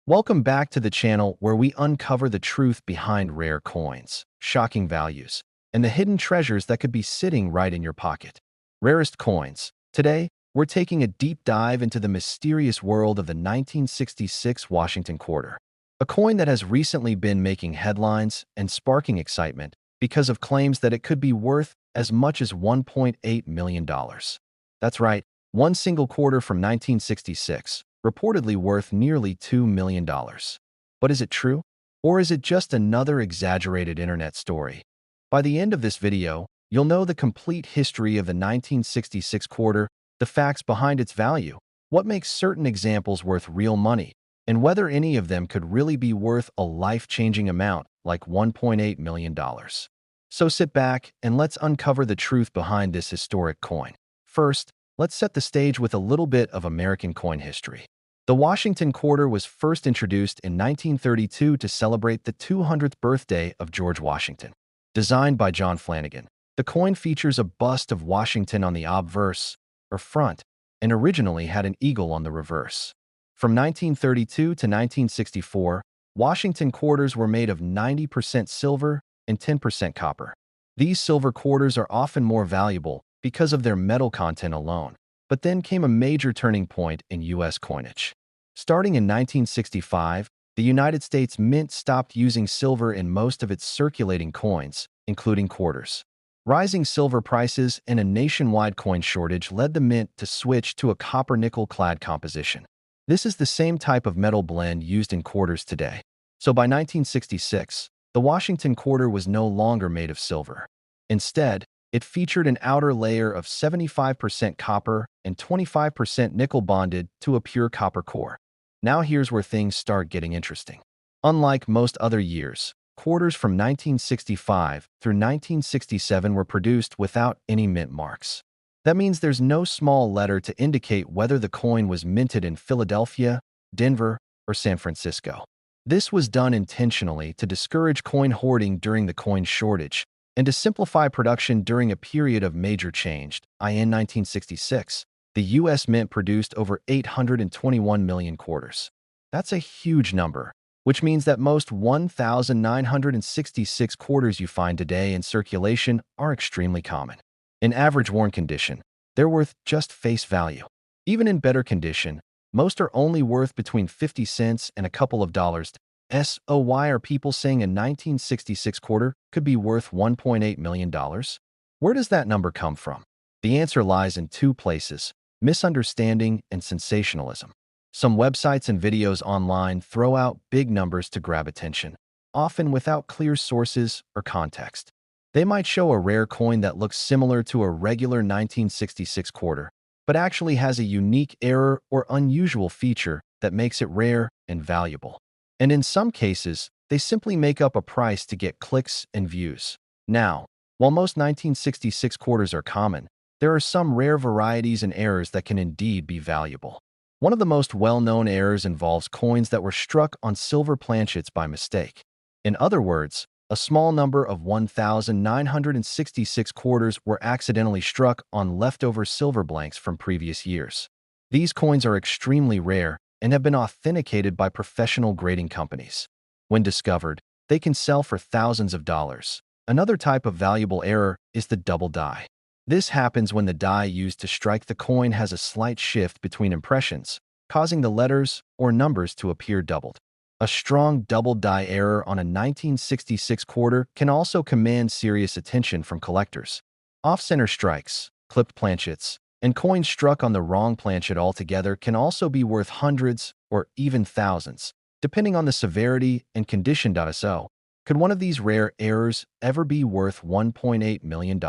Welcome back to the channel where we uncover the truth behind rare coins, shocking values, and the hidden treasures that could be sitting right in your pocket. Rarest coins. Today, we're taking a deep dive into the mysterious world of the 1966 Washington quarter, a coin that has recently been making headlines and sparking excitement because of claims that it could be worth as much as $1.8 million. That's right, one single quarter from 1966 reportedly worth nearly $2 million. But is it true? Or is it just another exaggerated internet story? By the end of this video, you'll know the complete history of the 1966 quarter, the facts behind its value, what makes certain examples worth real money, and whether any of them could really be worth a life-changing amount like $1.8 million. So sit back and let's uncover the truth behind this historic coin. First, let's set the stage with a little bit of American coin history. The Washington quarter was first introduced in 1932 to celebrate the 200th birthday of George Washington. Designed by John Flanagan, the coin features a bust of Washington on the obverse, or front, and originally had an eagle on the reverse. From 1932 to 1964, Washington quarters were made of 90% silver and 10% copper. These silver quarters are often more valuable because of their metal content alone. But then came a major turning point in U.S. coinage. Starting in 1965, the United States Mint stopped using silver in most of its circulating coins, including quarters. Rising silver prices and a nationwide coin shortage led the Mint to switch to a copper-nickel-clad composition. This is the same type of metal blend used in quarters today. So by 1966, the Washington quarter was no longer made of silver. Instead, it featured an outer layer of 75% copper and 25% nickel bonded to a pure copper core. Now here's where things start getting interesting. Unlike most other years, quarters from 1965 through 1967 were produced without any mint marks. That means there's no small letter to indicate whether the coin was minted in Philadelphia, Denver, or San Francisco. This was done intentionally to discourage coin hoarding during the coin shortage, and to simplify production during a period of major change. In 1966, the U.S. Mint produced over 821 million quarters. That's a huge number, which means that most 1,966 quarters you find today in circulation are extremely common. In average worn condition, they're worth just face value. Even in better condition, most are only worth between 50 cents and a couple of dollars. So why are people saying a 1966 quarter could be worth $1.8 million? Where does that number come from? The answer lies in two places: misunderstanding and sensationalism. Some websites and videos online throw out big numbers to grab attention, often without clear sources or context. They might show a rare coin that looks similar to a regular 1966 quarter, but actually has a unique error or unusual feature that makes it rare and valuable. And in some cases, they simply make up a price to get clicks and views. Now, while most 1966 quarters are common, there are some rare varieties and errors that can indeed be valuable. One of the most well-known errors involves coins that were struck on silver planchets by mistake. In other words, a small number of 1,966 quarters were accidentally struck on leftover silver blanks from previous years. These coins are extremely rare and have been authenticated by professional grading companies. When discovered, they can sell for thousands of dollars. Another type of valuable error is the double die. This happens when the die used to strike the coin has a slight shift between impressions, causing the letters or numbers to appear doubled. A strong double die error on a 1966 quarter can also command serious attention from collectors. Off-center strikes, clipped planchets, and coins struck on the wrong planchet altogether can also be worth hundreds or even thousands, depending on the severity and condition. So, could one of these rare errors ever be worth $1.8 million?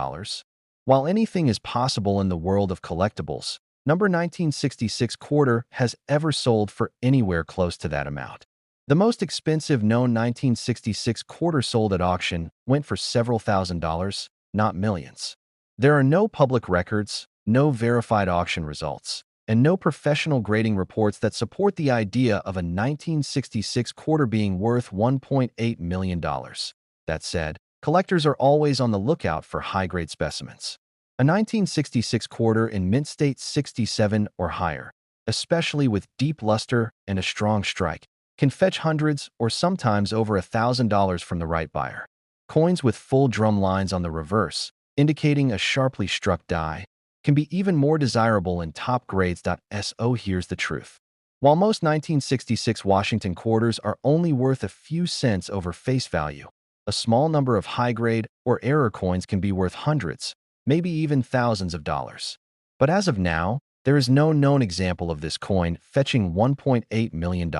While anything is possible in the world of collectibles, number 1966 quarter has ever sold for anywhere close to that amount. The most expensive known 1966 quarter sold at auction went for several $1,000s, not millions. There are no public records, no verified auction results, and no professional grading reports that support the idea of a 1966 quarter being worth $1.8 million. That said, collectors are always on the lookout for high-grade specimens. A 1966 quarter in mint state 67 or higher, especially with deep luster and a strong strike, can fetch hundreds or sometimes over $1,000 from the right buyer. Coins with full drum lines on the reverse, indicating a sharply struck die, can be even more desirable in top grades. So here's the truth. While most 1966 Washington quarters are only worth a few cents over face value, a small number of high-grade or error coins can be worth hundreds, maybe even thousands of dollars. But as of now, there is no known example of this coin fetching $1.8 million.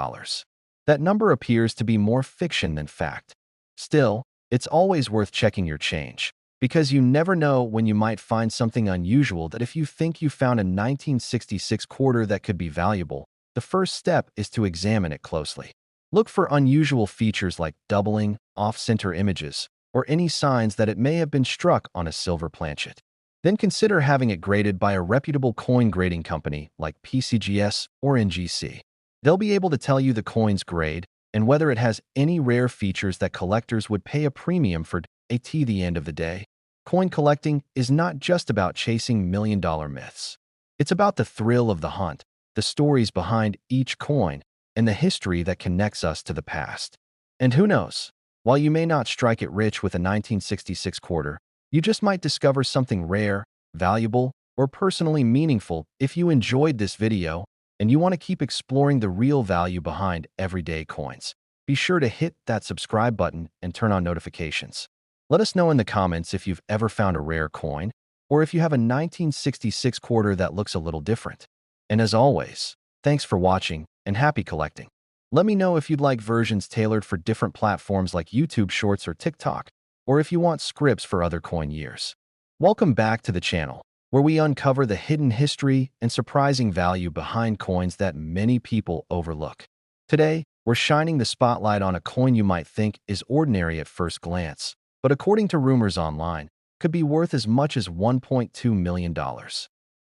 That number appears to be more fiction than fact. Still, it's always worth checking your change, because you never know when you might find something unusual. That if you think you found a 1966 quarter that could be valuable, the first step is to examine it closely. Look for unusual features like doubling, off-center images, or any signs that it may have been struck on a silver planchet. Then consider having it graded by a reputable coin grading company like PCGS or NGC. They'll be able to tell you the coin's grade and whether it has any rare features that collectors would pay a premium for. At the end of the day, coin collecting is not just about chasing million-dollar myths. It's about the thrill of the hunt, the stories behind each coin, and the history that connects us to the past. And who knows, while you may not strike it rich with a 1966 quarter, you just might discover something rare, valuable, or personally meaningful. If you enjoyed this video and you want to keep exploring the real value behind everyday coins, be sure to hit that subscribe button and turn on notifications. Let us know in the comments if you've ever found a rare coin, or if you have a 1966 quarter that looks a little different. And as always, thanks for watching and happy collecting. Let me know if you'd like versions tailored for different platforms like YouTube Shorts or TikTok, or if you want scripts for other coin years. Welcome back to the channel, where we uncover the hidden history and surprising value behind coins that many people overlook. Today, we're shining the spotlight on a coin you might think is ordinary at first glance, but according to rumors online, could be worth as much as $1.2 million.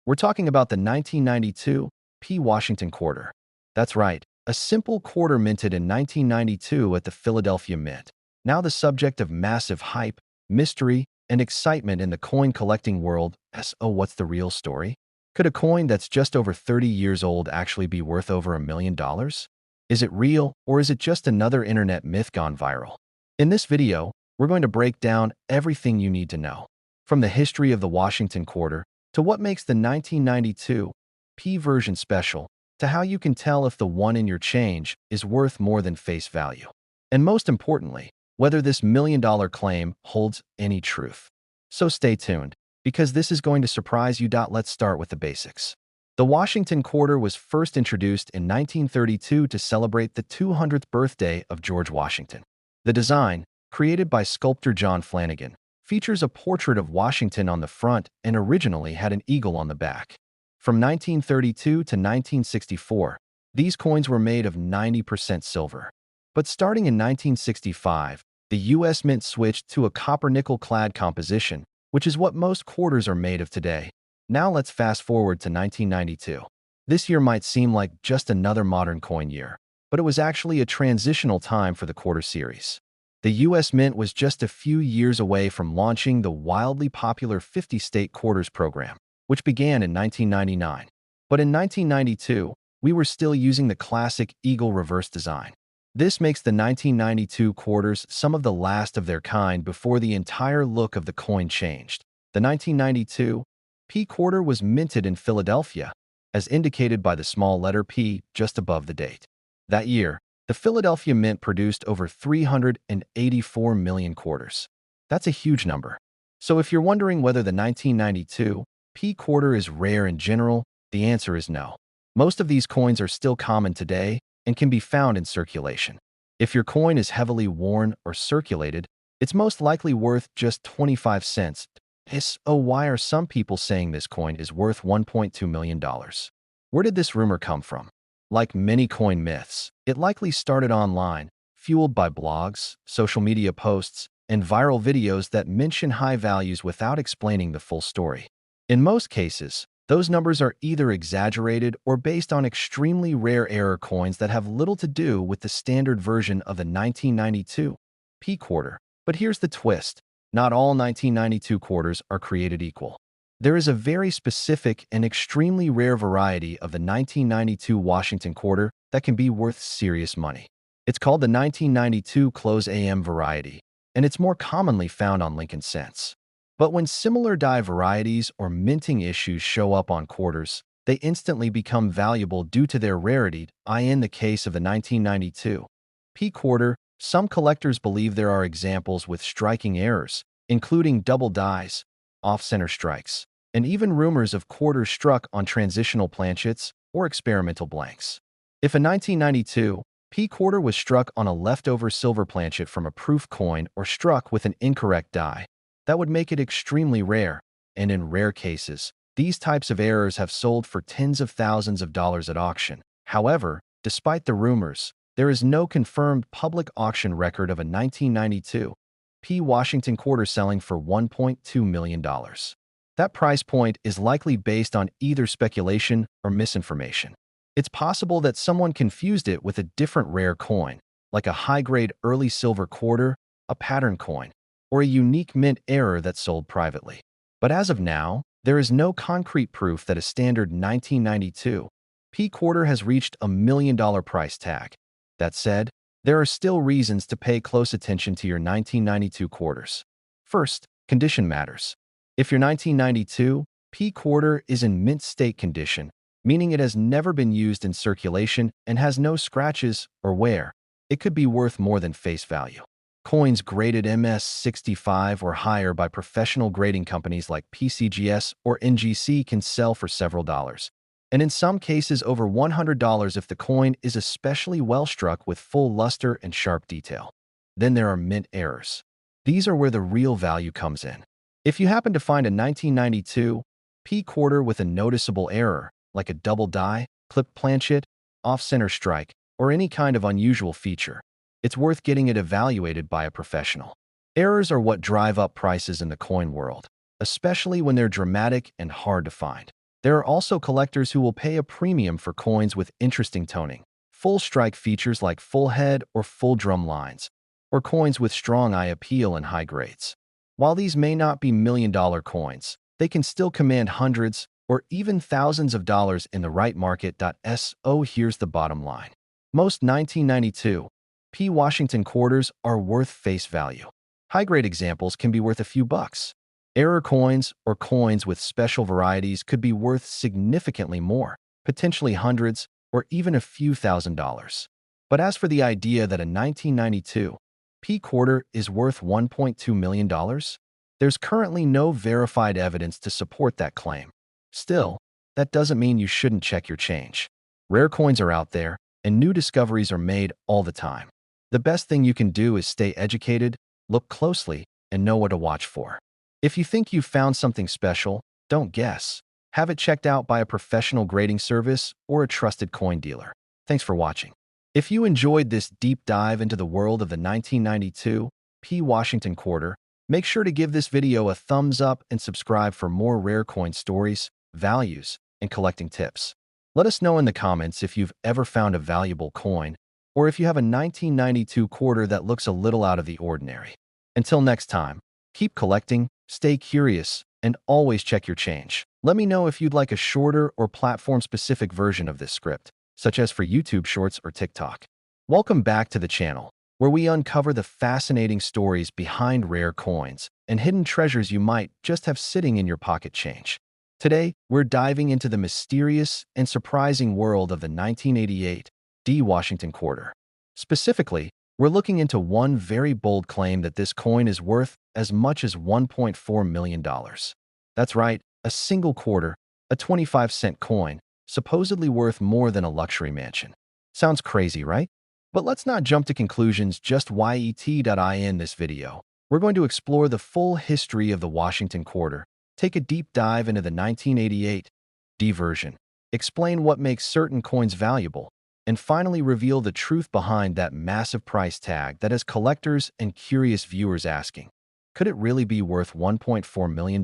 We're talking about the 1992 P. Washington quarter. That's right, a simple quarter minted in 1992 at the Philadelphia Mint, now the subject of massive hype, mystery, and excitement in the coin collecting world. So what's the real story? Could a coin that's just over 30 years old actually be worth over $1 million? Is it real, or is it just another internet myth gone viral? In this video, we're going to break down everything you need to know, from the history of the Washington quarter to what makes the 1992 P version special, to how you can tell if the one in your change is worth more than face value. And most importantly, whether this million-dollar claim holds any truth. So stay tuned, because this is going to surprise you. Let's start with the basics. The Washington quarter was first introduced in 1932 to celebrate the 200th birthday of George Washington. The design, created by sculptor John Flanagan, features a portrait of Washington on the front and originally had an eagle on the back. From 1932 to 1964, these coins were made of 90% silver. But starting in 1965, the U.S. Mint switched to a copper-nickel-clad composition, which is what most quarters are made of today. Now let's fast forward to 1992. This year might seem like just another modern coin year, but it was actually a transitional time for the quarter series. The U.S. Mint was just a few years away from launching the wildly popular 50-state quarters program, which began in 1999. But in 1992, we were still using the classic eagle reverse design. This makes the 1992 quarters some of the last of their kind before the entire look of the coin changed. The 1992 P quarter was minted in Philadelphia, as indicated by the small letter P just above the date. That year, the Philadelphia Mint produced over 384 million quarters. That's a huge number. So if you're wondering whether the 1992 P quarter is rare in general, the answer is no. Most of these coins are still common today and can be found in circulation. If your coin is heavily worn or circulated, it's most likely worth just 25 cents. So why are some people saying this coin is worth $1.2 million? Where did this rumor come from? Like many coin myths, it likely started online, fueled by blogs, social media posts, and viral videos that mention high values without explaining the full story. In most cases, those numbers are either exaggerated or based on extremely rare error coins that have little to do with the standard version of the 1992 P quarter. But here's the twist. Not all 1992 quarters are created equal. There is a very specific and extremely rare variety of the 1992 Washington quarter that can be worth serious money. It's called the 1992 Close AM variety, and it's more commonly found on Lincoln Cents. But when similar die varieties or minting issues show up on quarters, they instantly become valuable due to their rarity. In the case of the 1992 P quarter, some collectors believe there are examples with striking errors, including double dies, off-center strikes, and even rumors of quarters struck on transitional planchets or experimental blanks. If a 1992 P quarter was struck on a leftover silver planchet from a proof coin or struck with an incorrect die, that would make it extremely rare, and in rare cases, these types of errors have sold for tens of thousands of dollars at auction. However, despite the rumors, there is no confirmed public auction record of a 1992 P Washington quarter selling for $1.2 million. That price point is likely based on either speculation or misinformation. It's possible that someone confused it with a different rare coin, like a high-grade early silver quarter, a pattern coin, or a unique mint error that sold privately. But as of now, there is no concrete proof that a standard 1992 P quarter has reached $1 million price tag. That said, there are still reasons to pay close attention to your 1992 quarters. First, condition matters. If your 1992 P quarter is in mint state condition, meaning it has never been used in circulation and has no scratches or wear, it could be worth more than face value. Coins graded MS65 or higher by professional grading companies like PCGS or NGC can sell for several dollars, and in some cases over $100 if the coin is especially well struck with full luster and sharp detail. Then there are mint errors. These are where the real value comes in. If you happen to find a 1992 P quarter with a noticeable error, like a double die, clipped planchet, off-center strike, or any kind of unusual feature, it's worth getting it evaluated by a professional. Errors are what drive up prices in the coin world, especially when they're dramatic and hard to find. There are also collectors who will pay a premium for coins with interesting toning, full strike features like full head or full drum lines, or coins with strong eye appeal and high grades. While these may not be million-dollar coins, they can still command hundreds or even thousands of dollars in the right market. So here's the bottom line. Most 1992 P Washington quarters are worth face value. High-grade examples can be worth a few bucks. Error coins or coins with special varieties could be worth significantly more, potentially hundreds or even a few $1,000s. But as for the idea that a 1992 P quarter is worth $1.2 million, there's currently no verified evidence to support that claim. Still, that doesn't mean you shouldn't check your change. Rare coins are out there, and new discoveries are made all the time. The best thing you can do is stay educated, look closely, and know what to watch for. If you think you've found something special, don't guess. Have it checked out by a professional grading service or a trusted coin dealer. Thanks for watching. If you enjoyed this deep dive into the world of the 1992 P Washington quarter, make sure to give this video a thumbs up and subscribe for more rare coin stories, values, and collecting tips. Let us know in the comments if you've ever found a valuable coin, or if you have a 1992 quarter that looks a little out of the ordinary. Until next time, keep collecting, stay curious, and always check your change. Let me know if you'd like a shorter or platform-specific version of this script, such as for YouTube Shorts or TikTok. Welcome back to the channel, where we uncover the fascinating stories behind rare coins and hidden treasures you might just have sitting in your pocket change. Today, we're diving into the mysterious and surprising world of the 1988 P Washington quarter. Specifically, we're looking into one very bold claim that this coin is worth as much as $1.4 million. That's right, a single quarter, a 25-cent coin, supposedly worth more than a luxury mansion. Sounds crazy, right? But let's not jump to conclusions just yet. In this video, we're going to explore the full history of the Washington quarter, take a deep dive into the 1988 D version, explain what makes certain coins valuable, and finally reveal the truth behind that massive price tag that has collectors and curious viewers asking, could it really be worth $1.4 million?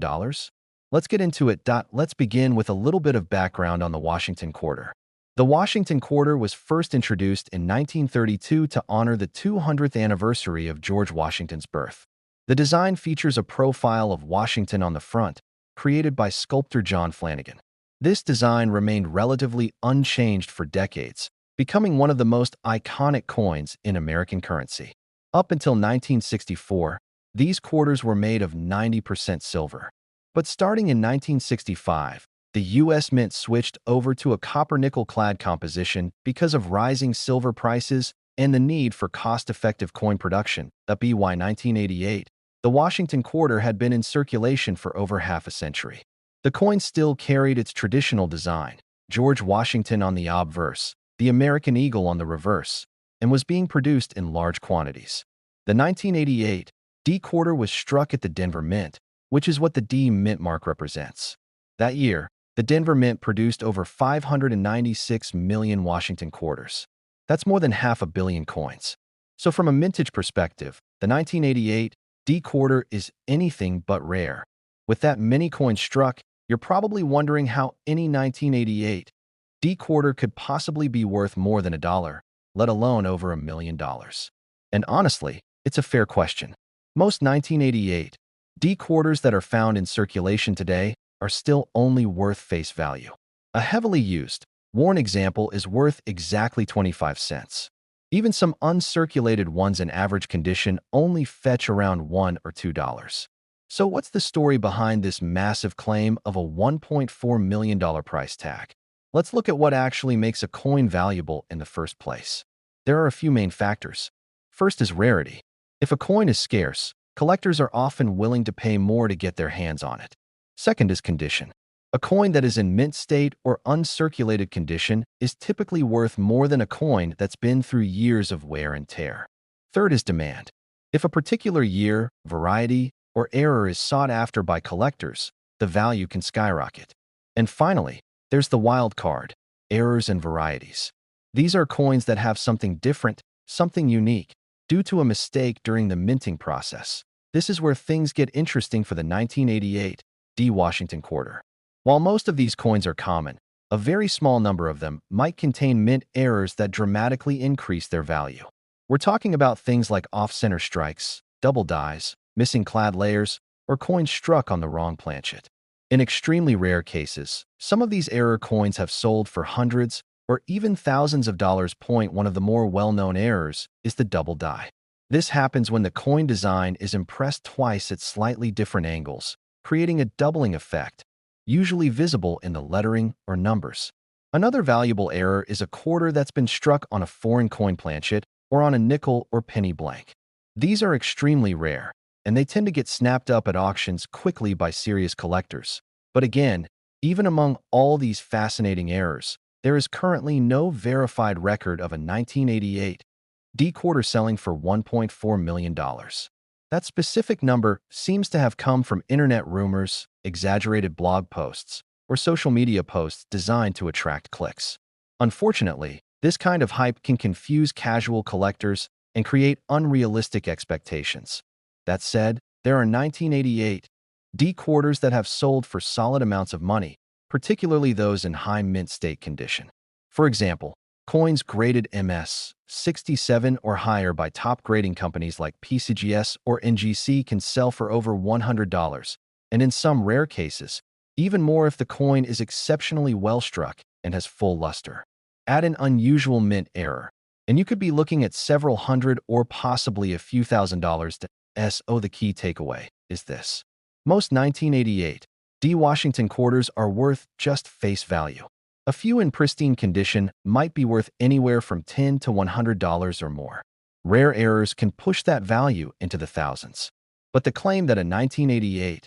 Let's get into it. Let's begin with a little bit of background on the Washington quarter. The Washington quarter was first introduced in 1932 to honor the 200th anniversary of George Washington's birth. The design features a profile of Washington on the front, created by sculptor John Flanagan. This design remained relatively unchanged for decades, becoming one of the most iconic coins in American currency. Up until 1964, these quarters were made of 90% silver. But starting in 1965, the U.S. Mint switched over to a copper-nickel-clad composition because of rising silver prices and the need for cost-effective coin production. By 1988, the Washington quarter had been in circulation for over half a century. The coin still carried its traditional design, George Washington on the obverse, the American eagle on the reverse, and was being produced in large quantities. The 1988 D quarter was struck at the Denver Mint, which is what the D Mint mark represents. That year, the Denver Mint produced over 596 million Washington quarters. That's more than 500 million coins. So from a mintage perspective, the 1988 D quarter is anything but rare. With that many coins struck, you're probably wondering how any 1988 D quarter could possibly be worth more than $1, let alone over $1 million. And honestly, it's a fair question. Most 1988 D quarters that are found in circulation today are still only worth face value. A heavily used, worn example is worth exactly 25 cents. Even some uncirculated ones in average condition only fetch around $1 or $2. So what's the story behind this massive claim of a $1.4 million price tag? Let's look at what actually makes a coin valuable in the first place. There are a few main factors. First is rarity. If a coin is scarce, collectors are often willing to pay more to get their hands on it. Second is condition. A coin that is in mint state or uncirculated condition is typically worth more than a coin that's been through years of wear and tear. Third is demand. If a particular year, variety, or error is sought after by collectors, the value can skyrocket. And finally, there's the wild card, errors and varieties. These are coins that have something different, something unique, due to a mistake during the minting process. This is where things get interesting for the 1988 D Washington quarter. While most of these coins are common, a very small number of them might contain mint errors that dramatically increase their value. We're talking about things like off-center strikes, double dies, missing clad layers, or coins struck on the wrong planchet. In extremely rare cases, some of these error coins have sold for hundreds or even thousands of dollars. One of the more well-known errors is the double die. This happens when the coin design is impressed twice at slightly different angles, creating a doubling effect, usually visible in the lettering or numbers. Another valuable error is a quarter that's been struck on a foreign coin planchet or on a nickel or penny blank. These are extremely rare, and they tend to get snapped up at auctions quickly by serious collectors. But again, even among all these fascinating errors, there is currently no verified record of a 1988 D quarter selling for $1.4 million. That specific number seems to have come from internet rumors, exaggerated blog posts, or social media posts designed to attract clicks. Unfortunately, this kind of hype can confuse casual collectors and create unrealistic expectations. That said, there are 1988 D quarters that have sold for solid amounts of money, particularly those in high mint state condition. For example, coins graded MS-67 or higher by top grading companies like PCGS or NGC can sell for over $100, and in some rare cases, even more if the coin is exceptionally well struck and has full luster. Add an unusual mint error, and you could be looking at several hundred or possibly a few $1,000s to SO. The key takeaway is this. Most 1988 D Washington quarters are worth just face value. A few in pristine condition might be worth anywhere from $10 to $100 or more. Rare errors can push that value into the thousands. But the claim that a 1988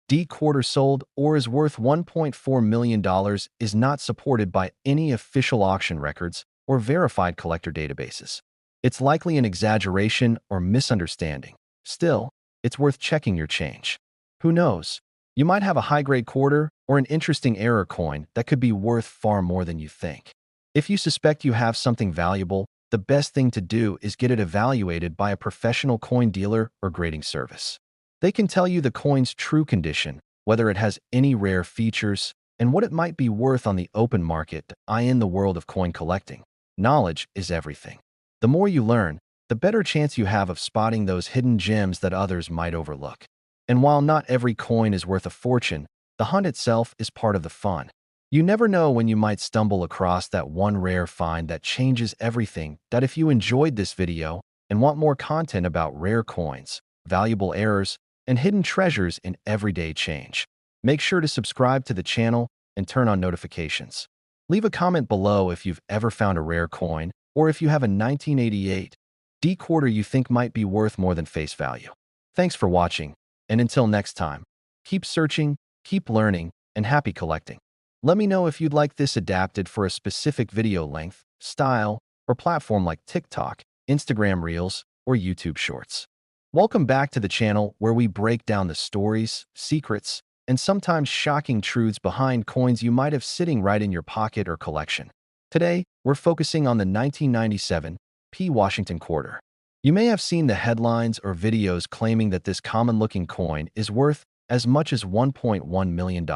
D quarter sold or is worth $1.4 million is not supported by any official auction records or verified collector databases. It's likely an exaggeration or misunderstanding. Still, it's worth checking your change. Who knows? You might have a high-grade quarter or an interesting error coin that could be worth far more than you think. If you suspect you have something valuable, the best thing to do is get it evaluated by a professional coin dealer or grading service. They can tell you the coin's true condition, whether it has any rare features, and what it might be worth on the open market. In the world of coin collecting, knowledge is everything. The more you learn, the better chance you have of spotting those hidden gems that others might overlook. And while not every coin is worth a fortune, the hunt itself is part of the fun. You never know when you might stumble across that one rare find that changes everything. If you enjoyed this video and want more content about rare coins, valuable errors, and hidden treasures in everyday change, make sure to subscribe to the channel and turn on notifications. Leave a comment below if you've ever found a rare coin or if you have a 1988 D quarter you think might be worth more than face value. Thanks for watching, and until next time, keep searching, keep learning, and happy collecting. Let me know if you'd like this adapted for a specific video length, style, or platform like TikTok, Instagram Reels, or YouTube Shorts. Welcome back to the channel where we break down the stories, secrets, and sometimes shocking truths behind coins you might have sitting right in your pocket or collection. Today, we're focusing on the 1997 P. Washington quarter. You may have seen the headlines or videos claiming that this common-looking coin is worth as much as $1.1 million.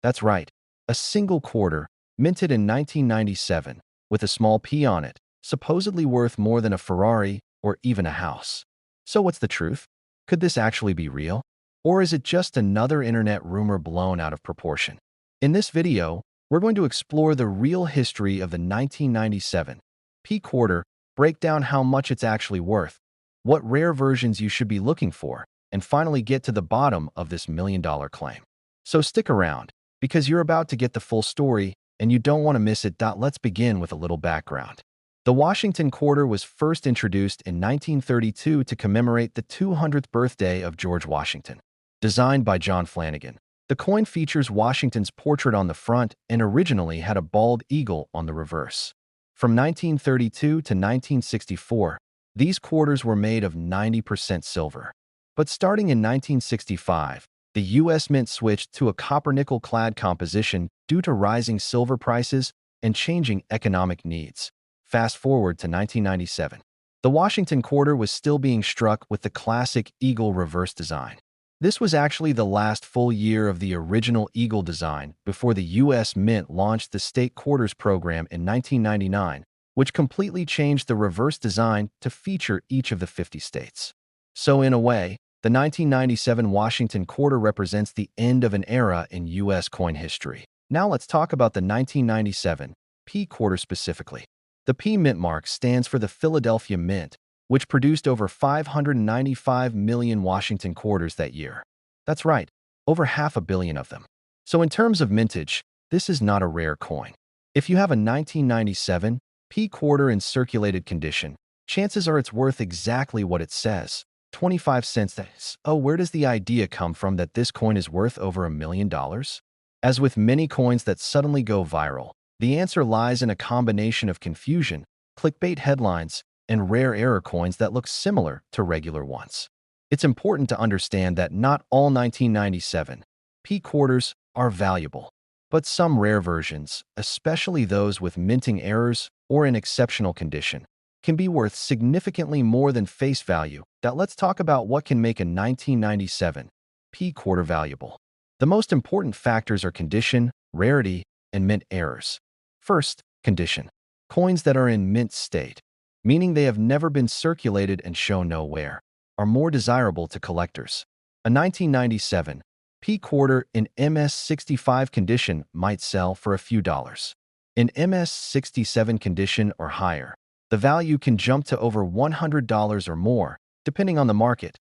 That's right, a single quarter, minted in 1997, with a small P on it, supposedly worth more than a Ferrari or even a house. So what's the truth? Could this actually be real? Or is it just another internet rumor blown out of proportion? In this video, we're going to explore the real history of the 1997 P quarter, break down how much it's actually worth, what rare versions you should be looking for, and finally get to the bottom of this million-dollar claim. So stick around, because you're about to get the full story, and you don't want to miss it. Let's begin with a little background. The Washington quarter was first introduced in 1932 to commemorate the 200th birthday of George Washington. Designed by John Flanagan, the coin features Washington's portrait on the front and originally had a bald eagle on the reverse. From 1932 to 1964, these quarters were made of 90% silver. But starting in 1965, the U.S. Mint switched to a copper-nickel-clad composition due to rising silver prices and changing economic needs. Fast forward to 1997. The Washington quarter was still being struck with the classic eagle reverse design. This was actually the last full year of the original eagle design before the U.S. Mint launched the State Quarters program in 1999, which completely changed the reverse design to feature each of the 50 states. So in a way, the 1997 Washington quarter represents the end of an era in U.S. coin history. Now let's talk about the 1997 P quarter specifically. The P Mint mark stands for the Philadelphia Mint, which produced over 595 million Washington quarters that year. That's right, over 500 million of them. So in terms of mintage, this is not a rare coin. If you have a 1997 P quarter in circulated condition, chances are it's worth exactly what it says, 25 cents. Where does the idea come from that this coin is worth over $1 million? As with many coins that suddenly go viral, the answer lies in a combination of confusion, clickbait headlines, and rare error coins that look similar to regular ones. It's important to understand that not all 1997 P quarters are valuable, but some rare versions, especially those with minting errors or in exceptional condition, can be worth significantly more than face value. Let's talk about what can make a 1997 P quarter valuable. The most important factors are condition, rarity, and mint errors. First, condition. Coins that are in mint state, meaning they have never been circulated and show no wear, are more desirable to collectors. A 1997 P quarter in MS65 condition might sell for a few dollars. In MS67 condition or higher, the value can jump to over $100 or more, depending on the market,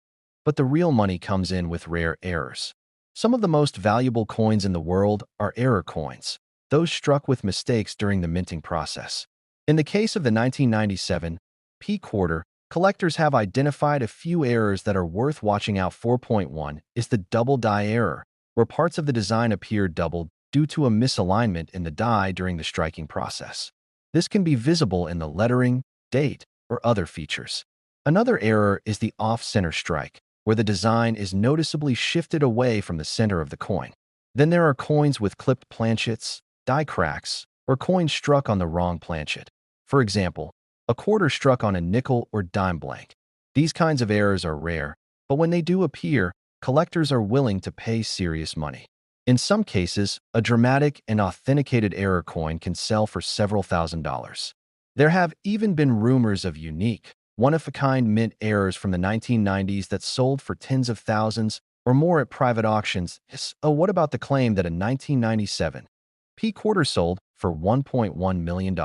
but the real money comes in with rare errors. Some of the most valuable coins in the world are error coins, those struck with mistakes during the minting process. In the case of the 1997 P quarter, collectors have identified a few errors that are worth watching out for. Point 1 is the double die error, where parts of the design appear doubled due to a misalignment in the die during the striking process. This can be visible in the lettering, date, or other features. Another error is the off-center strike, where the design is noticeably shifted away from the center of the coin. Then there are coins with clipped planchets, die cracks, or coins struck on the wrong planchet. For example, a quarter struck on a nickel or dime blank. These kinds of errors are rare, but when they do appear, collectors are willing to pay serious money. In some cases, a dramatic and authenticated error coin can sell for several $1,000s. There have even been rumors of unique, one-of-a-kind mint errors from the 1990s that sold for tens of thousands or more at private auctions. What about the claim that a 1997 P quarter sold for $1.1 million.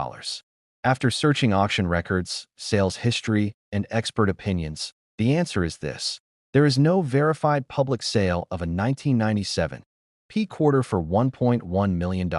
After searching auction records, sales history, and expert opinions, the answer is this. There is no verified public sale of a 1997 P quarter for $1.1 million.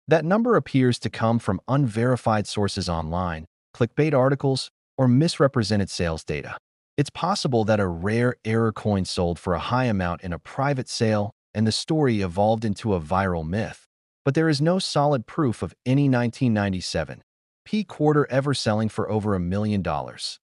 That number appears to come from unverified sources online, clickbait articles, or misrepresented sales data. It's possible that a rare error coin sold for a high amount in a private sale and the story evolved into a viral myth, but there is no solid proof of any 1997 P quarter ever selling for over $1 million.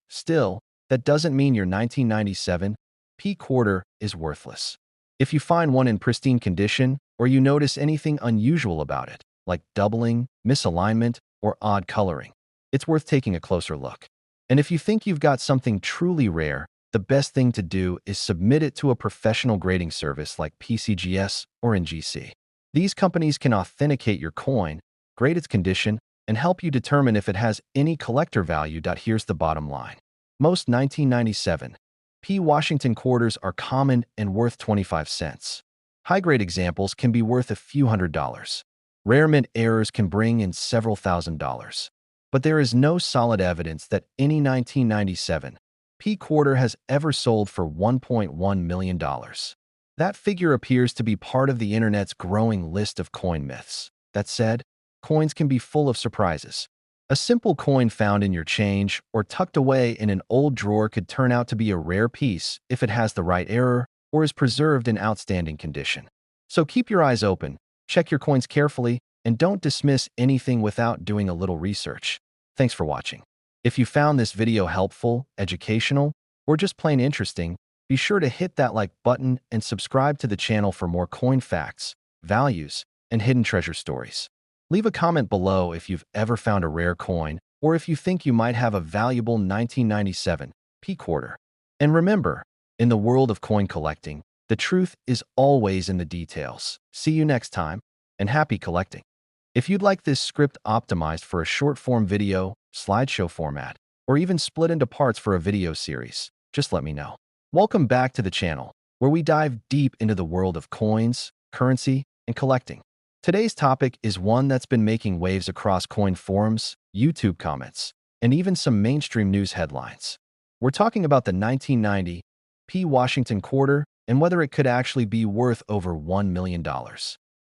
Still, that doesn't mean your 1997 P quarter is worthless. If you find one in pristine condition or you notice anything unusual about it, like doubling, misalignment, or odd coloring, it's worth taking a closer look. And if you think you've got something truly rare, the best thing to do is submit it to a professional grading service like PCGS or NGC. These companies can authenticate your coin, grade its condition, and help you determine if it has any collector value. Here's the bottom line. Most 1997 P Washington quarters are common and worth 25 cents. High-grade examples can be worth a few $100s. Rare mint errors can bring in several $1,000s. But there is no solid evidence that any 1997 P quarter has ever sold for $1.1 million. That figure appears to be part of the internet's growing list of coin myths. That said, coins can be full of surprises. A simple coin found in your change or tucked away in an old drawer could turn out to be a rare piece if it has the right error or is preserved in outstanding condition. So keep your eyes open, check your coins carefully, and don't dismiss anything without doing a little research. Thanks for watching. If you found this video helpful, educational, or just plain interesting, be sure to hit that like button and subscribe to the channel for more coin facts, values, and hidden treasure stories. Leave a comment below if you've ever found a rare coin or if you think you might have a valuable 1997 P quarter. And remember, in the world of coin collecting, the truth is always in the details. See you next time, and happy collecting. If you'd like this script optimized for a short-form video, slideshow format, or even split into parts for a video series, just let me know. Welcome back to the channel, where we dive deep into the world of coins, currency, and collecting. Today's topic is one that's been making waves across coin forums, YouTube comments, and even some mainstream news headlines. We're talking about the 1990 P Washington quarter and whether it could actually be worth over $1 million.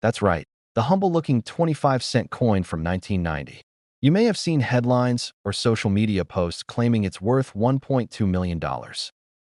That's right, the humble-looking 25-cent coin from 1990. You may have seen headlines or social media posts claiming it's worth $1.2 million.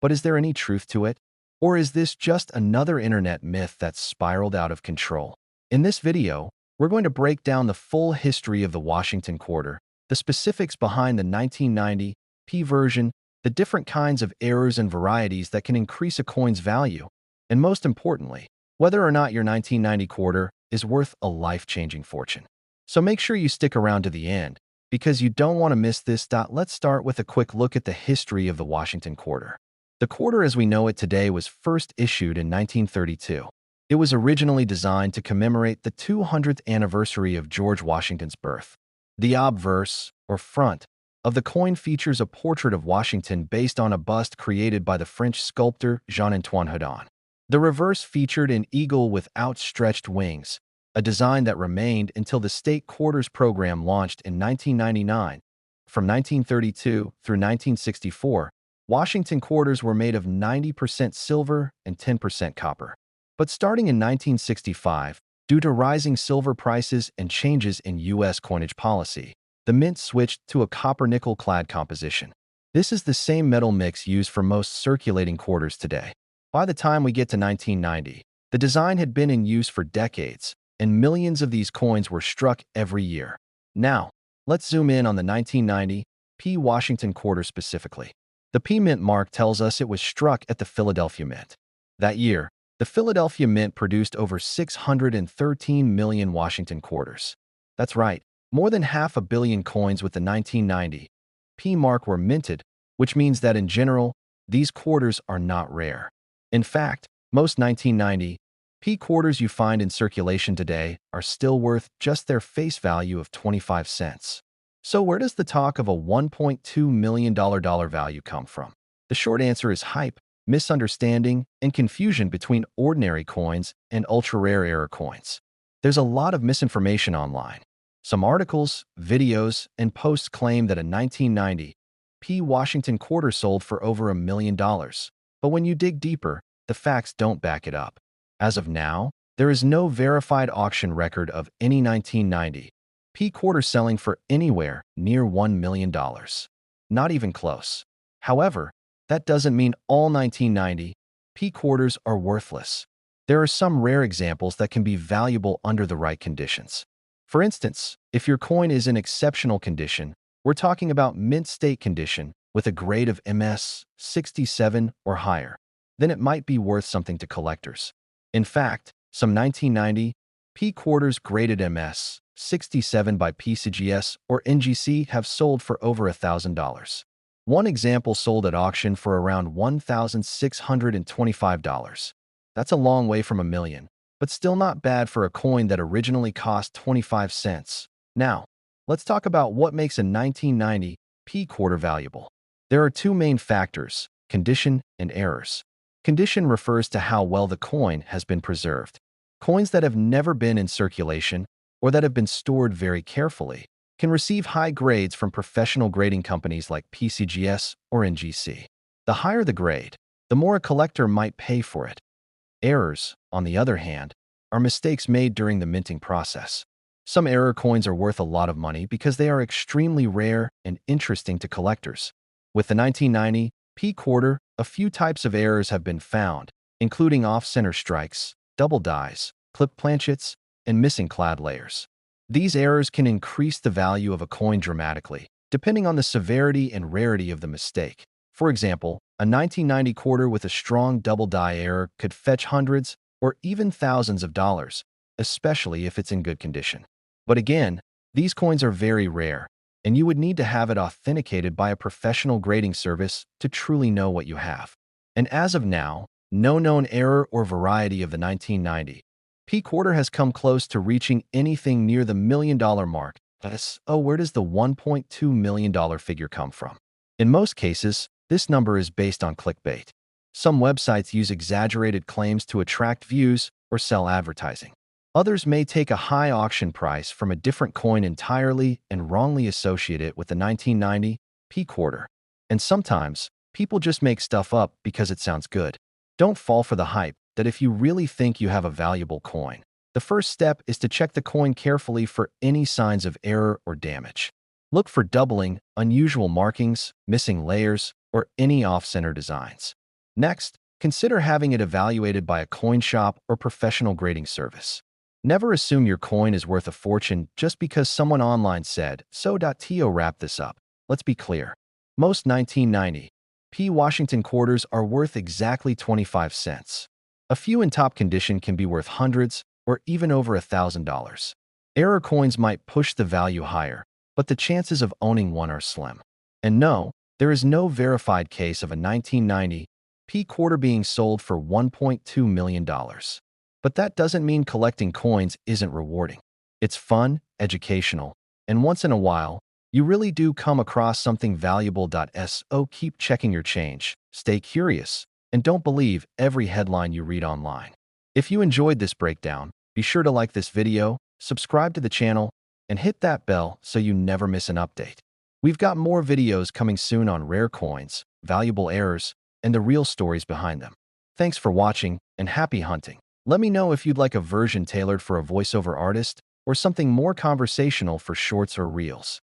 But is there any truth to it? Or is this just another internet myth that's spiraled out of control? In this video, we're going to break down the full history of the Washington quarter, the specifics behind the 1990 P version, the different kinds of errors and varieties that can increase a coin's value, and most importantly, whether or not your 1990 quarter is worth a life-changing fortune. So make sure you stick around to the end, because you don't want to miss this. Let's start with a quick look at the history of the Washington quarter. The quarter as we know it today was first issued in 1932. It was originally designed to commemorate the 200th anniversary of George Washington's birth. The obverse, or front, of the coin features a portrait of Washington based on a bust created by the French sculptor Jean-Antoine Houdon. The reverse featured an eagle with outstretched wings, a design that remained until the state quarters program launched in 1999. From 1932 through 1964, Washington quarters were made of 90% silver and 10% copper. But starting in 1965, due to rising silver prices and changes in U.S. coinage policy, the mint switched to a copper-nickel clad composition. This is the same metal mix used for most circulating quarters today. By the time we get to 1990, the design had been in use for decades, and millions of these coins were struck every year. Now, let's zoom in on the 1990 P Washington quarter specifically. The P Mint mark tells us it was struck at the Philadelphia Mint. That year, the Philadelphia Mint produced over 613 million Washington quarters. That's right, more than 500 million coins with the 1990 P mark were minted, which means that in general, these quarters are not rare. In fact, most 1990 P quarters you find in circulation today are still worth just their face value of 25 cents. So where does the talk of a $1.2 million value come from? The short answer is hype, misunderstanding, and confusion between ordinary coins and ultra-rare error coins. There's a lot of misinformation online. Some articles, videos, and posts claim that a 1990 P. Washington quarter sold for over $1 million. But when you dig deeper, the facts don't back it up. As of now, there is no verified auction record of any 1990 P quarter selling for anywhere near $1 million. Not even close. However, that doesn't mean all 1990 P quarters are worthless. There are some rare examples that can be valuable under the right conditions. For instance, if your coin is in exceptional condition, we're talking about mint state condition with a grade of MS 67 or higher, then it might be worth something to collectors. In fact, some 1990 P quarters graded MS 67 by PCGS or NGC have sold for over $1,000. One example sold at auction for around $1,625. That's a long way from $1 million, but still not bad for a coin that originally cost 25 cents. Now, let's talk about what makes a 1990 P quarter valuable. There are two main factors: condition and errors. Condition refers to how well the coin has been preserved. Coins that have never been in circulation or that have been stored very carefully can receive high grades from professional grading companies like PCGS or NGC. The higher the grade, the more a collector might pay for it. Errors, on the other hand, are mistakes made during the minting process. Some error coins are worth a lot of money because they are extremely rare and interesting to collectors. With the 1990 P quarter, a few types of errors have been found, including off-center strikes, double dies, clip planchets, and missing clad layers. These errors can increase the value of a coin dramatically, depending on the severity and rarity of the mistake. For example, a 1990 quarter with a strong double die error could fetch hundreds or even thousands of dollars, especially if it's in good condition. But again, these coins are very rare, and you would need to have it authenticated by a professional grading service to truly know what you have. And as of now, no known error or variety of the 1990 P quarter has come close to reaching anything near the $1 million mark. Where does the $1.2 million figure come from? In most cases, this number is based on clickbait. Some websites use exaggerated claims to attract views or sell advertising. Others may take a high auction price from a different coin entirely and wrongly associate it with the 1990 P quarter. And sometimes, people just make stuff up because it sounds good. Don't fall for the hype that if you really think you have a valuable coin, the first step is to check the coin carefully for any signs of error or damage. Look for doubling, unusual markings, missing layers, or any off-center designs. Next, consider having it evaluated by a coin shop or professional grading service. Never assume your coin is worth a fortune just because someone online said so. To wrap this up, let's be clear. Most 1990 P. Washington quarters are worth exactly 25 cents. A few in top condition can be worth hundreds or even over $1,000. Error coins might push the value higher, but the chances of owning one are slim. And no, there is no verified case of a 1990 P quarter being sold for $1.2 million. But that doesn't mean collecting coins isn't rewarding. It's fun, educational, and once in a while, you really do come across something valuable. So keep checking your change, stay curious, and don't believe every headline you read online. If you enjoyed this breakdown, be sure to like this video, subscribe to the channel, and hit that bell so you never miss an update. We've got more videos coming soon on rare coins, valuable errors, and the real stories behind them. Thanks for watching, and happy hunting. Let me know if you'd like a version tailored for a voiceover artist or something more conversational for shorts or reels.